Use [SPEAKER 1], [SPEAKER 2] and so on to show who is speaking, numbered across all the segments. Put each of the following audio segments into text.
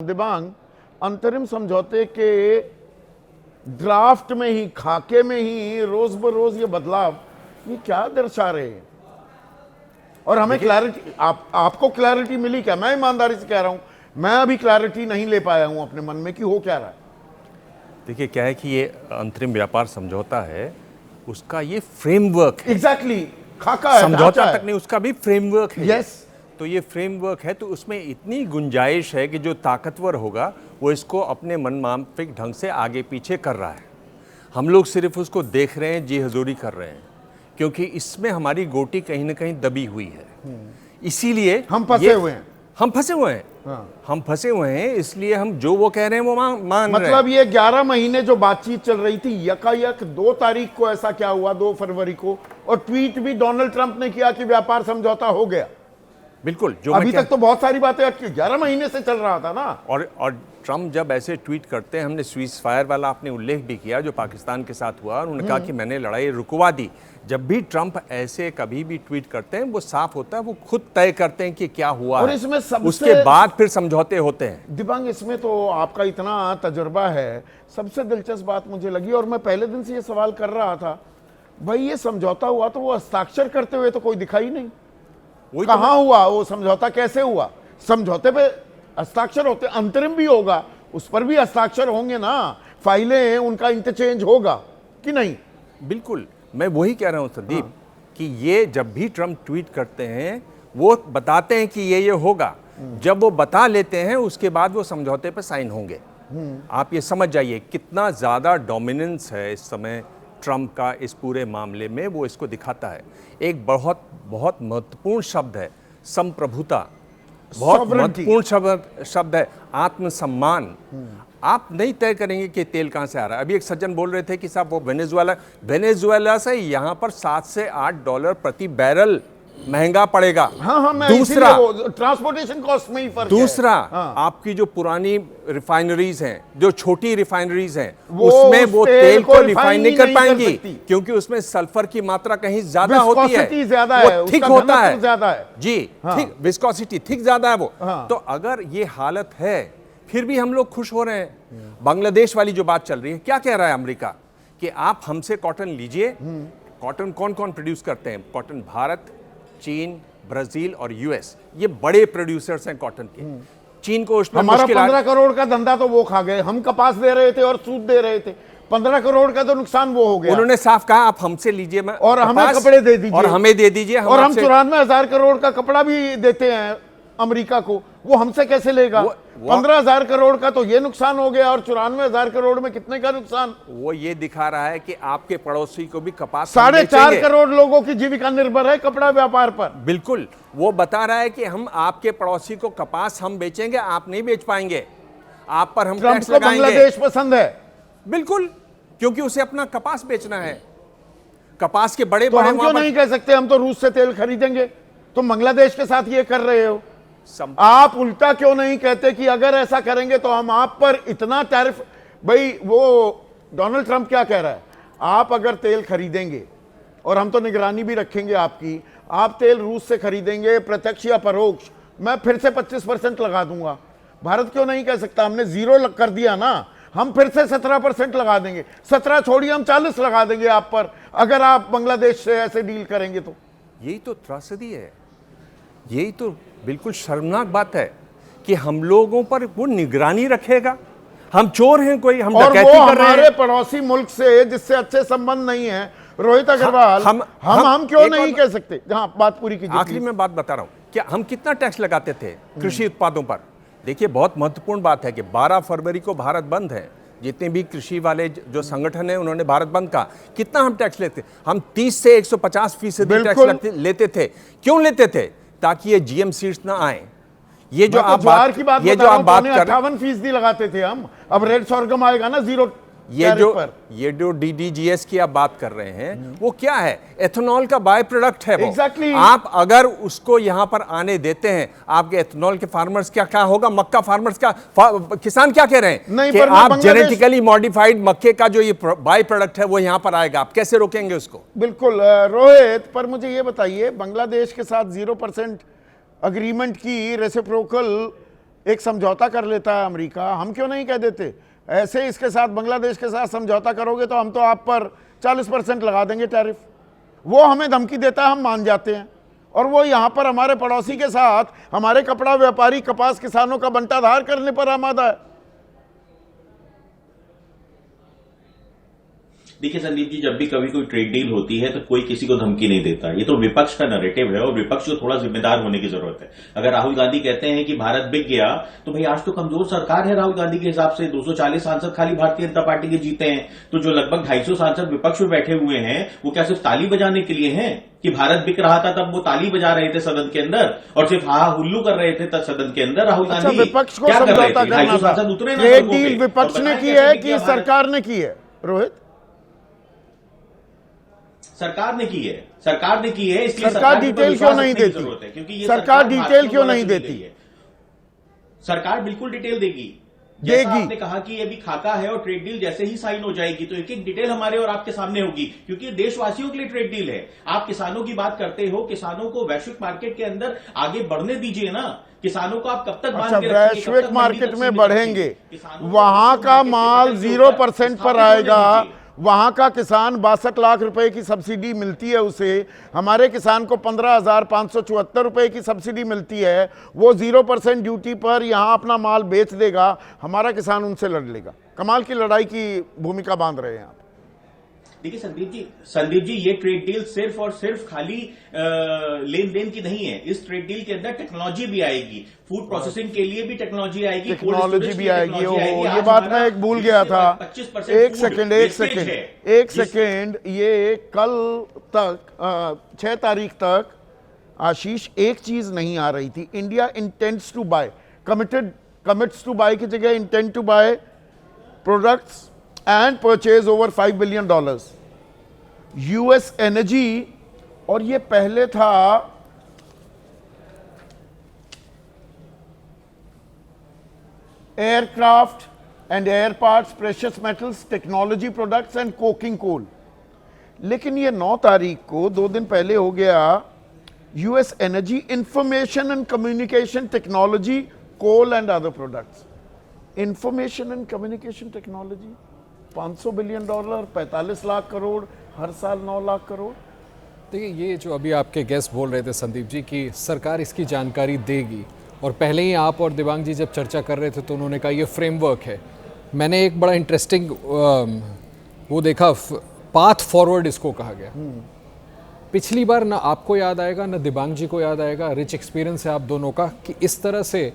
[SPEAKER 1] दिबांग अंतरिम समझौते के ड्राफ्ट में ही, खाके में ही रोज बरोज ये बदलाव, ये क्या दर्शा रहे हैं? और हमें क्लैरिटी, आपको क्लैरिटी मिली क्या? मैं ईमानदारी से कह रहा हूं, मैं अभी क्लैरिटी नहीं ले पाया हूं अपने मन में कि हो क्या रहा है।
[SPEAKER 2] देखिए क्या है कि ये अंतरिम व्यापार समझौता है, उसका ये फ्रेमवर्क है।
[SPEAKER 1] एग्जैक्टली, खाका है,
[SPEAKER 2] समझौता तक नहीं, उसका भी फ्रेमवर्क है।
[SPEAKER 1] यस,
[SPEAKER 2] तो ये फ्रेमवर्क है, तो उसमें इतनी गुंजाइश है कि जो ताकतवर होगा वो इसको अपने मनमाफिक ढंग से आगे पीछे कर रहा है। हम लोग सिर्फ उसको देख रहे हैं, जी हजूरी कर रहे हैं, क्योंकि इसमें हमारी गोटी कहीं ना कहीं दबी हुई है। इसीलिए
[SPEAKER 1] हम फंसे हुए हैं।
[SPEAKER 2] हम फंसे हुए हैं।
[SPEAKER 1] हाँ।
[SPEAKER 2] हम फंसे हुए हैं, इसलिए हम जो वो कह रहे हैं वो मान रहे हैं।
[SPEAKER 1] मतलब ये 11 महीने जो बातचीत चल रही थी, यकायक 2 तारीख को ऐसा क्या हुआ, 2 फरवरी को, और ट्वीट भी डोनाल्ड ट्रंप ने किया कि व्यापार समझौता हो गया।
[SPEAKER 2] बिल्कुल, जो
[SPEAKER 1] अभी तक तो बहुत सारी बातें 11 महीने से चल रहा था ना।
[SPEAKER 2] और ट्रम्प जब ऐसे ट्वीट करते हैं, हमने स्वीज फायर वाला आपने उल्लेख भी किया जो पाकिस्तान के साथ हुआ, और उन्होंने कहा कि मैंने लड़ाई रुकवा दी। जब भी ट्रम्प ऐसे कभी भी ट्वीट करते हैं, वो साफ होता है, वो खुद तय करते हैं कि क्या हुआ
[SPEAKER 1] और
[SPEAKER 2] है।
[SPEAKER 1] इसमें सबसे,
[SPEAKER 2] उसके बाद फिर समझौते होते हैं।
[SPEAKER 1] दिबांग, इसमें तो आपका इतना तजुर्बा है, सबसे दिलचस्प बात मुझे लगी, और मैं पहले दिन से ये सवाल कर रहा था, भाई ये समझौता हुआ तो वो हस्ताक्षर करते हुए तो कोई दिखाई नहीं। कहां हुआ वो समझौता, कैसे हुआ? समझौते पे हस्ताक्षर होते, अंतरिम भी होगा, उस पर भी हस्ताक्षर होंगे ना, फाइलें, उनका इंटरचेंज होगा कि नहीं?
[SPEAKER 2] बिल्कुल, मैं वही कह रहा हूं संदीप, कि ये जब भी ट्रम्प ट्वीट करते हैं वो बताते हैं कि ये होगा। जब वो बता लेते हैं उसके बाद वो समझौते पे साइन होंगे। आप ये समझ जाइए कितना ज्यादा डोमिनेंस है इस समय ट्रम्प का इस पूरे मामले में, वो इसको दिखाता है। एक बहुत बहुत महत्वपूर्ण शब्द है संप्रभुता, बहुत महत्वपूर्ण शब्द है आत्मसम्मान। आप नहीं तय करेंगे कि तेल कहां से आ रहा है। अभी एक सज्जन बोल रहे थे कि साहब वो वेनेजुएला से यहां पर 7 से 8 डॉलर प्रति बैरल महंगा पड़ेगा।
[SPEAKER 1] हाँ,
[SPEAKER 2] दूसरा
[SPEAKER 1] ट्रांसपोर्टेशन कॉस्ट में ही फर्क
[SPEAKER 2] दूसरा
[SPEAKER 1] है। हाँ।
[SPEAKER 2] आपकी जो पुरानी रिफाइनरीज हैं, जो छोटी रिफाइनरीज हैं, उसमें वो तेल को रिफाइन नहीं कर पाएंगी, क्योंकि उसमें सल्फर की मात्रा कहीं ज्यादा होती है,
[SPEAKER 1] ज्यादा है,
[SPEAKER 2] थिक होता है,
[SPEAKER 1] ज्यादा है
[SPEAKER 2] जी। थिक विस्कोसिटी, थिक ज्यादा है वो। तो अगर ये हालत है, फिर भी हम लोग खुश हो रहे हैं। बांग्लादेश वाली जो बात चल रही है, क्या कह रहा है अमेरिका कि आप हमसे कॉटन लीजिए। कॉटन कौन कौन प्रोड्यूस करते हैं? कॉटन भारत, चीन, ब्राजील और यूएस, ये बड़े प्रोड्यूसर्स हैं कॉटन के। चीन को उसमें
[SPEAKER 1] हमारा 15 करोड़ का धंधा तो वो खा गए। हम कपास दे रहे थे और सूत दे रहे थे, 15 करोड़ का तो नुकसान वो हो गया।
[SPEAKER 2] उन्होंने साफ कहा आप हमसे लीजिए
[SPEAKER 1] और हमें कपड़े दे दीजिए,
[SPEAKER 2] और हमें दे दीजिए।
[SPEAKER 1] और हम 94,000 करोड़ का कपड़ा भी देते हैं अमेरिका को, वो हमसे कैसे लेगा? 15,000 करोड़ का तो ये नुकसान हो गया, और 94,000 करोड़ में कितने का नुकसान?
[SPEAKER 2] वो ये दिखा रहा है कि आपके पड़ोसी को भी कपास
[SPEAKER 1] 4.5 करोड़ लोगों की जीविका निर्भर है कपड़ा व्यापार पर।
[SPEAKER 2] बिल्कुल, वो बता रहा है कि हम आपके पड़ोसी को कपास हम बेचेंगे, आप नहीं बेच पाएंगे, आप पर हम टैक्स लगाएंगे।
[SPEAKER 1] बांग्लादेश पसंद है,
[SPEAKER 2] बिल्कुल, क्योंकि उसे अपना कपास बेचना है। कपास के बड़े
[SPEAKER 1] तो
[SPEAKER 2] बड़े
[SPEAKER 1] हम क्यों नहीं कह सकते हम तो रूस से तेल खरीदेंगे? तुम बांग्लादेश के साथ ये कर रहे हो, आप उल्टा क्यों नहीं कहते कि अगर ऐसा करेंगे तो हम आप पर इतना टैरिफ? भाई वो डोनाल्ड ट्रंप क्या कह रहा है, आप अगर तेल खरीदेंगे और हम तो निगरानी भी रखेंगे आपकी, आप तेल रूस से खरीदेंगे प्रत्यक्ष या परोक्ष, मैं फिर से 25% लगा दूंगा। भारत क्यों नहीं कह सकता? हमने 0 कर दिया ना, हम फिर से 17% लगा देंगे। 17 छोड़िए, हम 40 लगा देंगे आप पर, अगर आप बांग्लादेश से ऐसे डील करेंगे तो।
[SPEAKER 2] यही तो त्रासदी है, यही तो बिल्कुल शर्मनाक बात है कि हम लोगों पर वो निगरानी रखेगा। हम चोर हैं कोई, हम डकैती कर रहे हैं।
[SPEAKER 1] हमारे पड़ोसी मुल्क से जिससे अच्छे संबंध नहीं है, रोहित अग्रवाल, हम क्यों नहीं कह सकते? जहां बात पूरी कीजिए।
[SPEAKER 2] आखिरी में बात बता रहा हूं, क्या हम कितना टैक्स लगाते थे कृषि उत्पादों पर? देखिए बहुत महत्वपूर्ण बात है कि 12 फरवरी को भारत बंद है। जितने भी कृषि वाले जो संगठन है, उन्होंने भारत बंद का कितना हम टैक्स लेते? हम 30 से 150% टैक्स लेते थे। क्यों लेते थे? ताकि ये जीएम सीड्स ना आए। ये जो आप बात
[SPEAKER 1] की बात,
[SPEAKER 2] ये जो आप बात कर
[SPEAKER 1] 58% लगाते थे हम, अब रेड सॉर्गम आएगा ना 0।
[SPEAKER 2] ये जो डीडीजीएस की आप बात कर रहे हैं, वो क्या है? एथेनॉल का बाय प्रोडक्ट है वो।
[SPEAKER 1] Exactly.
[SPEAKER 2] आप अगर उसको यहां पर आने देते हैं, आपके एथेनॉल के फार्मर्स क्या होगा? मक्का फार्मर्स किसान क्या कह रहे हैं
[SPEAKER 1] नहीं,
[SPEAKER 2] कि आप जेनेटिकली मॉडिफाइड मक्के का जो ये बाय प्रोडक्ट है वो यहां पर आएगा, आप कैसे रोकेंगे उसको?
[SPEAKER 1] बिल्कुल रोहित, पर मुझे ये बताइए, बांग्लादेश के साथ 0% अग्रीमेंट की रेसिप्रोकल एक समझौता कर लेता है अमेरिका, हम क्यों नहीं कह देते ऐसे इसके साथ, बांग्लादेश के साथ समझौता करोगे तो हम तो आप पर 40% लगा देंगे टैरिफ। वो हमें धमकी देता है, हम मान जाते हैं, और वो यहां पर हमारे पड़ोसी के साथ हमारे कपड़ा व्यापारी, कपास किसानों का बंटाधार करने पर आमादा है।
[SPEAKER 3] देखिए संदीप जी, जब भी कभी कोई ट्रेड डील होती है तो कोई किसी को धमकी नहीं देता। ये तो विपक्ष का नैरेटिव है और विपक्ष को थोड़ा जिम्मेदार होने की जरूरत है। अगर राहुल गांधी कहते हैं कि भारत बिक गया, तो भाई आज तो कमजोर सरकार है राहुल गांधी के हिसाब से। 240 सांसद खाली भारतीय जनता पार्टी के जीते हैं, तो जो लगभग 250 सांसद विपक्ष में बैठे हुए हैं वो क्या सिर्फ ताली बजाने के लिए हैं? कि भारत बिक रहा था तब वो ताली बजा रहे थे सदन के अंदर और सिर्फ हा हुल्लू कर रहे थे तब सदन के अंदर राहुल गांधी
[SPEAKER 1] विपक्ष को
[SPEAKER 3] क्या कर रहे
[SPEAKER 1] समझौता
[SPEAKER 3] थे?
[SPEAKER 1] करना
[SPEAKER 3] 250
[SPEAKER 1] था।
[SPEAKER 3] सांसद उतरे ना
[SPEAKER 1] ट्रेड
[SPEAKER 3] सड़कों पे।
[SPEAKER 1] डील विपक्ष
[SPEAKER 3] और
[SPEAKER 1] ने
[SPEAKER 3] बताएं
[SPEAKER 1] की
[SPEAKER 3] कैसे
[SPEAKER 1] है
[SPEAKER 3] बिक
[SPEAKER 1] कि
[SPEAKER 3] गया भारत?
[SPEAKER 1] सरकार ने की है? रोहित,
[SPEAKER 3] सरकार ने की है, सरकार ने की है, इसलिए
[SPEAKER 1] सरकार डिटेल क्यों नहीं देती?
[SPEAKER 3] क्योंकि ये
[SPEAKER 1] सरकार डिटेल
[SPEAKER 3] भारतीयों
[SPEAKER 1] क्यों
[SPEAKER 3] द्वारा
[SPEAKER 1] नहीं
[SPEAKER 3] चुनी
[SPEAKER 1] देती?
[SPEAKER 3] गई है। सरकार बिल्कुल डिटेल देगी। जैसा आपने कहा कि ये भी खाका है और ट्रेड डील जैसे ही साइन हो जाएगी तो एक एक डिटेल हमारे और आपके सामने होगी, क्योंकि ये देशवासियों के लिए ट्रेड डील है। आप किसानों की बात करते हो, किसानों को वैश्विक मार्केट के अंदर आगे बढ़ने दीजिए ना। किसानों को आप कब तक बांध के रखेंगे?
[SPEAKER 1] वैश्विक मार्केट में बढ़ेंगे, वहां का माल 0% पर आएगा। वहां का किसान 62 लाख रुपए की सब्सिडी मिलती है उसे, हमारे किसान को 15,574 रुपए की सब्सिडी मिलती है। वो 0% ड्यूटी पर यहां अपना माल बेच देगा, हमारा किसान उनसे लड़ लेगा। कमाल की लड़ाई की भूमिका बांध रहे हैं आप।
[SPEAKER 3] देखिए संदीप जी, ये ट्रेड डील सिर्फ और सिर्फ खाली लेन देन की नहीं है। इस ट्रेड डील के अंदर टेक्नोलॉजी भी आएगी, फूड प्रोसेसिंग के लिए भी टेक्नोलॉजी आएगी,
[SPEAKER 1] टेक्नोलॉजी भी आएगी। ये बात मैं एक भूल गया था। एक सेकेंड, ये कल तक 6 तारीख तक आशीष एक चीज नहीं आ रही थी, India intends to buy, commits to buy की जगह intent to buy products and purchase over $5 billion. US Energy, और ये पहले था aircraft and air parts, precious metals, technology products and coking coal. लेकिन ये 9 तारीख को 2 दिन पहले हो गया US Energy information and communication technology, coal and other products. Information and communication technology $500 billion, 45 lakh crore, हर साल 9 लाख करोड़।
[SPEAKER 4] देखिए, ये जो अभी आपके गेस्ट बोल रहे थे संदीप जी कि सरकार इसकी जानकारी देगी, और पहले ही आप और दिवांग जी जब चर्चा कर रहे थे तो उन्होंने कहा ये फ्रेमवर्क है। मैंने एक बड़ा इंटरेस्टिंग वो देखा, पाथ फॉरवर्ड इसको कहा गया। पिछली बार ना आपको याद आएगा ना दिवांग जी को याद आएगा, रिच एक्सपीरियंस है आप दोनों का, कि इस तरह से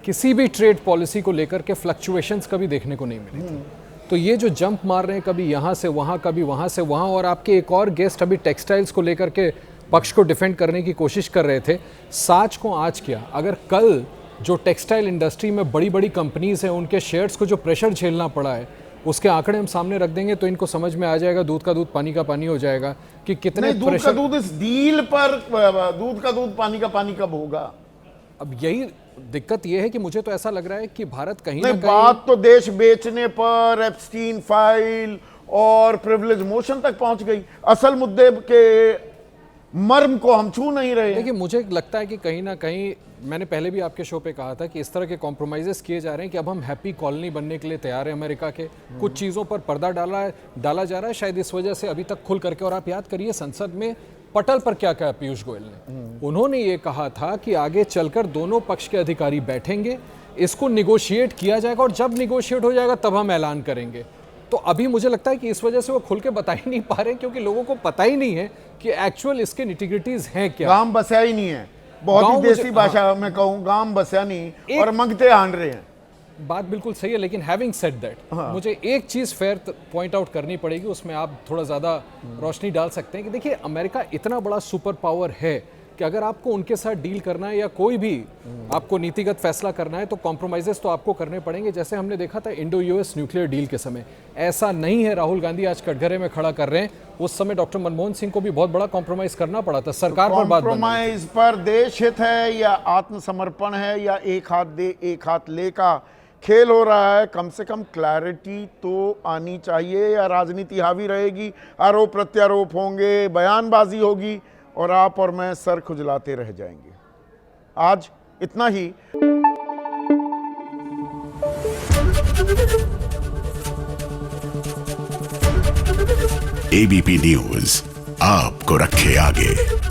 [SPEAKER 4] किसी भी ट्रेड पॉलिसी को लेकर के फ्लक्चुएशंस कभी देखने को नहीं मिली थी। तो ये जो जंप मार रहे हैं, कभी यहाँ से वहाँ, कभी वहाँ से वहाँ, और आपके एक और गेस्ट अभी टेक्सटाइल्स को लेकर के पक्ष को डिफेंड करने की कोशिश कर रहे थे। साच को आज किया, अगर कल जो टेक्सटाइल इंडस्ट्री में बड़ी बड़ी कंपनीज हैं उनके शेयर्स को जो प्रेशर झेलना पड़ा है उसके आंकड़े हम सामने रख देंगे तो इनको समझ में आ जाएगा, दूध का दूध पानी का पानी हो जाएगा कि कितने
[SPEAKER 1] दूध का दूध इस डील पर, दूध का दूध पानी का पानी कब होगा?
[SPEAKER 4] अब यही दिक्कत यह है कि मुझे तो ऐसा लग रहा है कि भारत कहीं ना कहीं,
[SPEAKER 1] बात तो देश बेचने पर, एप्स्टीन फाइल और प्रिविलेज मोशन तक पहुंच गई। असल मुद्दे के मर्म को हम छू नहीं रहे।
[SPEAKER 4] देखिए, मुझे लगता है कि कहीं ना कहीं, मैंने पहले भी आपके शो पे कहा था कि इस तरह के कॉम्प्रोमाइजेस किए जा रहे हैं कि अब हम हैप्पी कॉलोनी बनने के लिए तैयार हैं अमेरिका के। कुछ चीज़ों पर पर्दा डाला जा रहा है, शायद इस वजह से अभी तक खुल करके। और आप याद करिए संसद में पटल पर क्या कहा पीयूष गोयल ने, उन्होंने ये कहा था कि आगे चलकर दोनों पक्ष के अधिकारी बैठेंगे, इसको निगोशिएट किया जाएगा और जब निगोशिएट हो जाएगा तब हम ऐलान करेंगे। तो अभी मुझे लगता है कि इस वजह से वो खुल के बता ही नहीं पा रहे, क्योंकि लोगों को पता ही नहीं है कि एक्चुअल इसके निटिग्रिटीज हैं क्या।
[SPEAKER 1] गांव बसा ही नहीं है, बहुत ही देसी भाषा में कहूं, गांव बसा नहीं और मंगते आन रहे हैं।
[SPEAKER 4] बात बिल्कुल सही है, लेकिन हैविंग सेड दैट, मुझे एक चीज फेयर पॉइंट आउट करनी पड़ेगी, उसमें आप थोड़ा ज्यादा रोशनी डाल सकते हैं कि देखिए, अमेरिका इतना बड़ा सुपर पावर है कि अगर आपको उनके साथ डील करना है या कोई भी आपको नीतिगत फैसला करना है तो कॉम्प्रोमाइजेस तो आपको करने पड़ेंगे। जैसे हमने देखा था इंडो यूएस न्यूक्लियर डील के समय, ऐसा नहीं है राहुल गांधी आज कटघरे में खड़ा कर रहे हैं, उस समय डॉक्टर मनमोहन सिंह को भी बहुत बड़ा कॉम्प्रोमाइज करना पड़ा था। सरकार पर बात,
[SPEAKER 1] कॉम्प्रोमाइज पर देश हित है या आत्मसमर्पण है या एक हाथ दे एक हाथ ले का खेल हो रहा है? कम से कम क्लैरिटी तो आनी चाहिए, या राजनीति हावी रहेगी, आरोप प्रत्यारोप होंगे, बयानबाजी होगी और आप और मैं सर खुजलाते रह जाएंगे। आज इतना ही।
[SPEAKER 5] एबीपी न्यूज आपको रखे आगे।